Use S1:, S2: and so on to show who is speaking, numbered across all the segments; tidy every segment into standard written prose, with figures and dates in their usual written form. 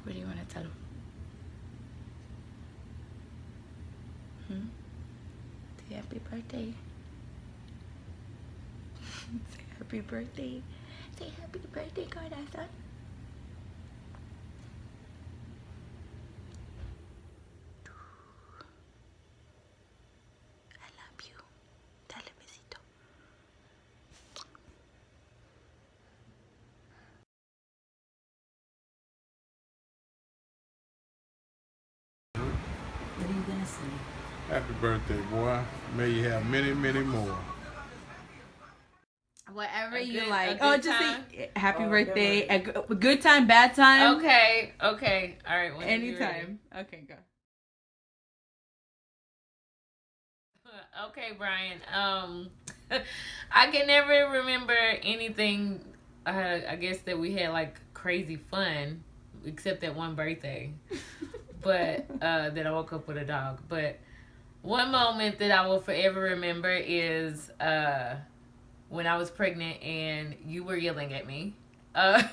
S1: What do you want to tell him? Say happy birthday. Say happy birthday. Say happy birthday, Cardassian. I love you. Dale besito. What are you gonna say?
S2: Happy birthday, boy. May you have many, many more.
S1: Whatever you
S3: good-
S1: like.
S3: a
S1: Oh,
S3: good
S1: just
S3: time?
S1: say happy birthday. A good time, bad time.
S3: Okay. All right.
S1: Anytime. Okay, go.
S3: Okay, Brian. I can never remember anything. I guess that we had like crazy fun, except that one birthday. But that I woke up with a dog. But one moment that I will forever remember is when I was pregnant and you were yelling at me. Uh,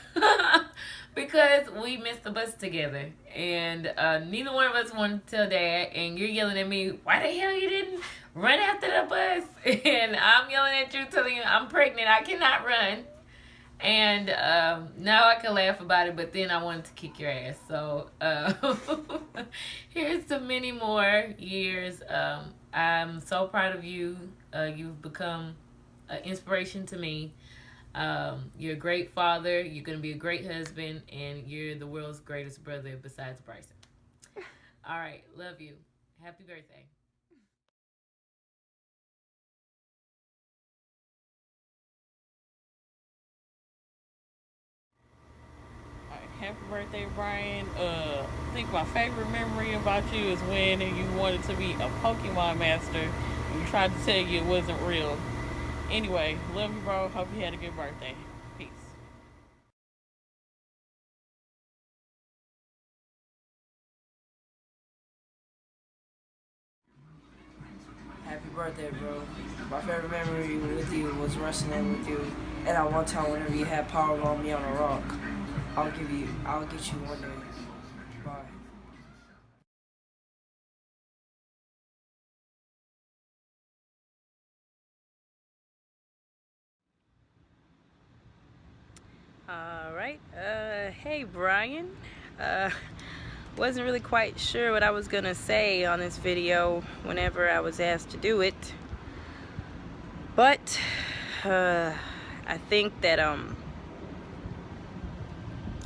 S3: because we missed the bus together and neither one of us wanted to tell dad, and you're yelling at me, why the hell you didn't run after the bus? And I'm yelling at you, telling you I'm pregnant, I cannot run. And now I can laugh about it, but then I wanted to kick your ass. So here's to many more years. I'm so proud of you. You've become an inspiration to me. You're a great father. You're going to be a great husband, and you're the world's greatest brother besides Bryson. All right, love you. Happy birthday.
S4: Happy birthday, Brian. I think my favorite memory about you is when you wanted to be a Pokemon master and we tried to tell you it wasn't real. Anyway, love you, bro. Hope you had a good birthday. Peace.
S5: Happy birthday, bro. My favorite memory with you was wrestling with you. And at one time, whenever you had power on me on a rock, I'll get you one day. Bye.
S1: All right. Hey, Brian. Uh, wasn't really quite sure what I was gonna say on this video whenever I was asked to do it, but I think that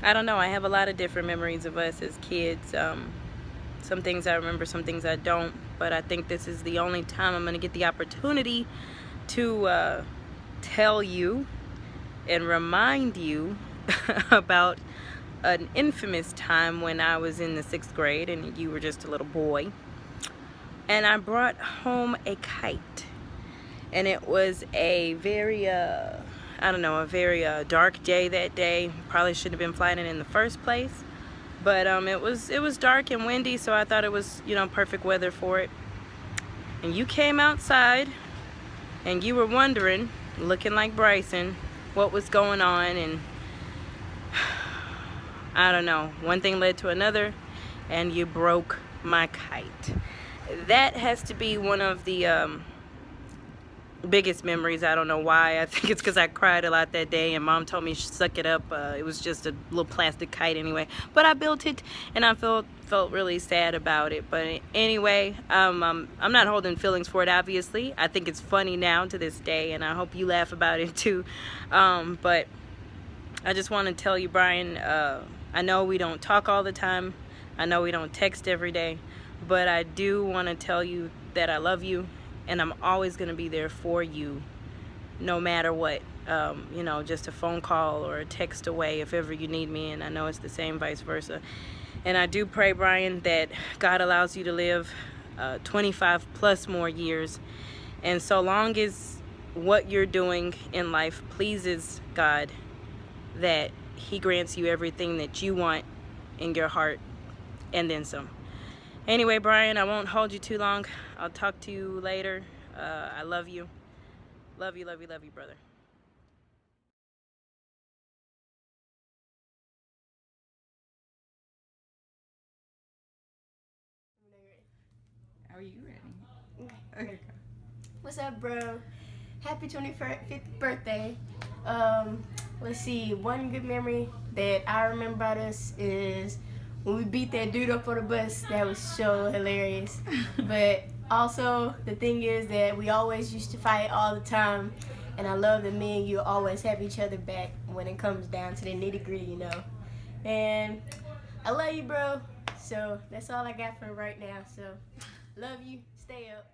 S1: I don't know. I have a lot of different memories of us as kids. Some things I remember, some things I don't. But I think this is the only time I'm gonna get the opportunity to tell you and remind you about an infamous time when I was in the 6th grade and you were just a little boy. And I brought home a kite. And it was a very, I don't know, a very dark day that day. Probably shouldn't have been flying it in the first place. But it was dark and windy, so I thought it was, you know, perfect weather for it. And you came outside and you were wondering, looking like Bryson, what was going on, and I don't know, one thing led to another and you broke my kite. That has to be one of the biggest memories. I don't know why. I think it's because I cried a lot that day and mom told me suck it up. It was just a little plastic kite anyway, but I built it and I felt really sad about it. But anyway, I'm not holding feelings for it, obviously. I think it's funny now to this day, and I hope you laugh about it too. But I just want to tell you, Brian, I know we don't talk all the time, I know we don't text every day, but I do want to tell you that I love you, and I'm always going to be there for you no matter what. You know, just a phone call or a text away if ever you need me, and I know it's the same vice versa. And I do pray, Brian, that God allows you to live 25 plus more years, and so long as what you're doing in life pleases God, that he grants you everything that you want in your heart and then some. Anyway, Brian, I won't hold you too long. I'll talk to you later. I love you. Love you, love you, love you, brother.
S6: Are you ready? Okay.
S7: What's up, bro? Happy 25th birthday. Let's see. One good memory that I remember about us is when we beat that dude up on the bus. That was so hilarious. But also, the thing is that we always used to fight all the time. And I love that me and you always have each other back when it comes down to the nitty gritty, you know. And I love you, bro. So that's all I got for right now. So love you. Stay up.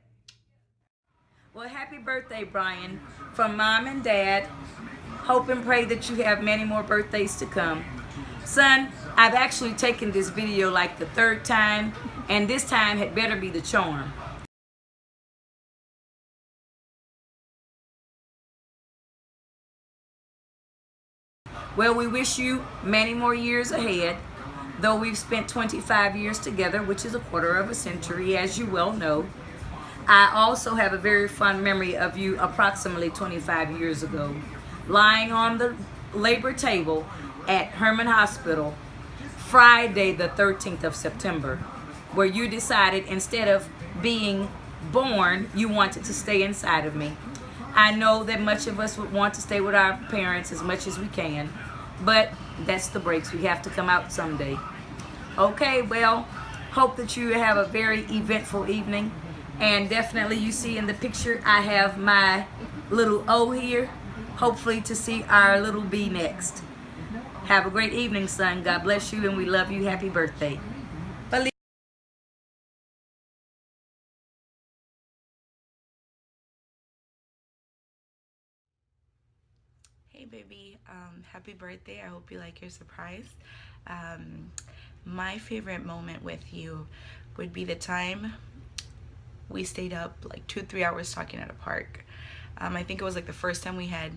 S1: Well, happy birthday, Brian, from Mom and Dad. Hope and pray that you have many more birthdays to come. Son, I've actually taken this video like the third time, and this time had better be the charm. Well, we wish you many more years ahead. Though we've spent 25 years together, which is a quarter of a century, as you well know, I also have a very fond memory of you approximately 25 years ago, lying on the labor table at Herman Hospital, Friday the 13th of September, where you decided instead of being born, you wanted to stay inside of me. I know that much of us would want to stay with our parents as much as we can, but that's the breaks. We have to come out someday. Okay, well, hope that you have a very eventful evening. And definitely you see in the picture, I have my little O here. Hopefully to see our little B next. Have a great evening, son. God bless you, and we love you. Happy birthday. Feliz. Hey baby, happy birthday. I hope you like your surprise. My favorite moment with you would be the time we stayed up like 2-3 hours talking at a park. I think it was like the first time we had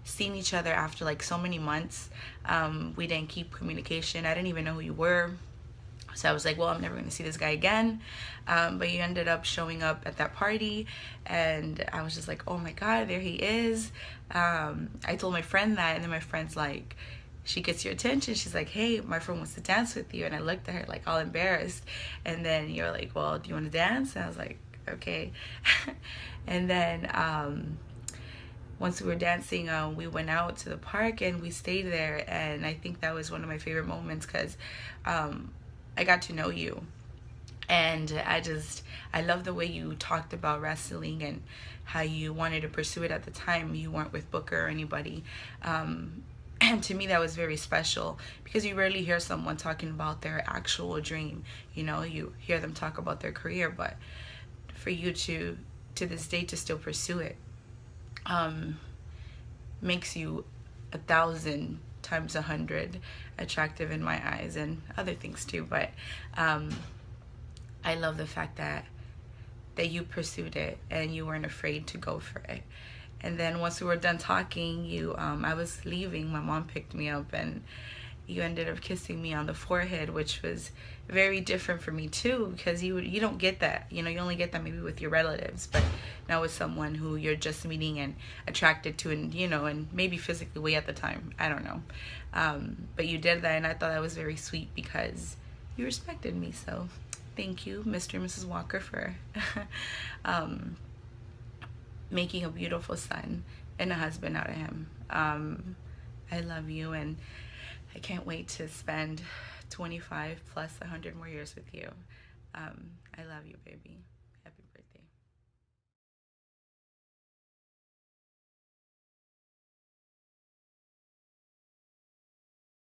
S1: seen each other after like so many months. We didn't keep communication. I didn't even know who you were. So I was like, well, I'm never going to see this guy again. But you ended up showing up at that party, and I was just like, oh my God, there he is. I told my friend that, and then my friend's like, she gets your attention. She's like, hey, my friend wants to dance with you. And I looked at her like all embarrassed. And then you're like, well, do you want to dance? And I was like, okay. And then once we were dancing, we went out to the park and we stayed there. And I think that was one of my favorite moments because I got to know you. And I love the way you talked about wrestling and how you wanted to pursue it at the time. You weren't with Booker or anybody. And to me, that was very special because you rarely hear someone talking about their actual dream. You know, you hear them talk about their career, but for you to this day to still pursue it makes you 1,000 times 100 attractive in my eyes, and other things too. But I love the fact that you pursued it and you weren't afraid to go for it. And then once we were done talking, I was leaving, my mom picked me up, and you ended up kissing me on the forehead, which was very different for me too, because you don't get that. You know, you only get that maybe with your relatives, but not with someone who you're just meeting and attracted to, and you know, and maybe physically way at the time, I don't know. But you did that, and I thought that was very sweet because you respected me. So thank you, Mr. and Mrs. Walker, for making a beautiful son and a husband out of him. I love you, and I can't wait to spend 25 plus 100 more years with you. I love you, baby. Happy birthday.